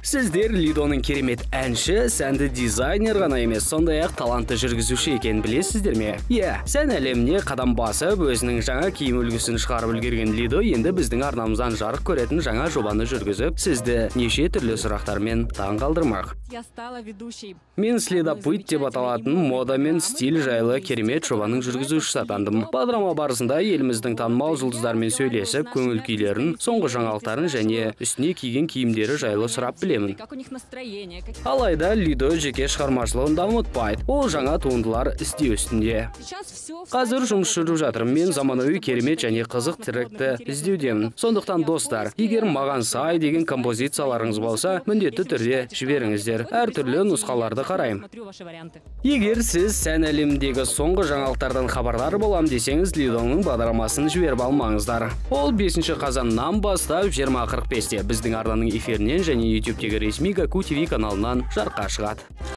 Сіздер Лидоның керемет әнші, сәнді дизайнер ғана емес, сондай-ақ талантты жүргізуші екенін білесіздер ме? Сән әлеміне қадам басып, өзінің жаңа киім үлгісін шығарып үлгерген Лидо енді біздің арнамыздан жарық көретін жаңа жобаны жүргізіп, сізді неше түрлі сұрақтармен таң қалдырмақ. Мен следопыт деп аталатын мода мен стиль жайлы керемет жобаның жүргізушісі атандым. Бағдарлама барысында еліміздің танымал жұлдыздармен сөйлесіп, көңіл күйлерін, соңғы жаңалықтарын және үстіне киген киімдері жайлы сұрап білемін. Алайда Лидо жеке шығармашылығын дамытпайды. Ол жаңа туындылар іздеу үстінде. Қазір жұмыс жүріп жатырмын. Мен заманауи керемет және қызық тректі іздеудемін. Сондықтан достар, егер маған сай деген композицияларыңыз болса, міндетті түрде жіберіңіздер. Әртүрлі нұсқаларды қараймын. Егер сіз сән әлеміндегі соңғы жаңалықтардан хабардар болам десеңіз, Лидоның бағдарламасын жіберіп алмаңыздар. Ол 5 қазаннан бастап 20:45-те біздің арнаның эфирінен және YouTube-тегі ресми Gaku TV каналынан жарыққа шығады.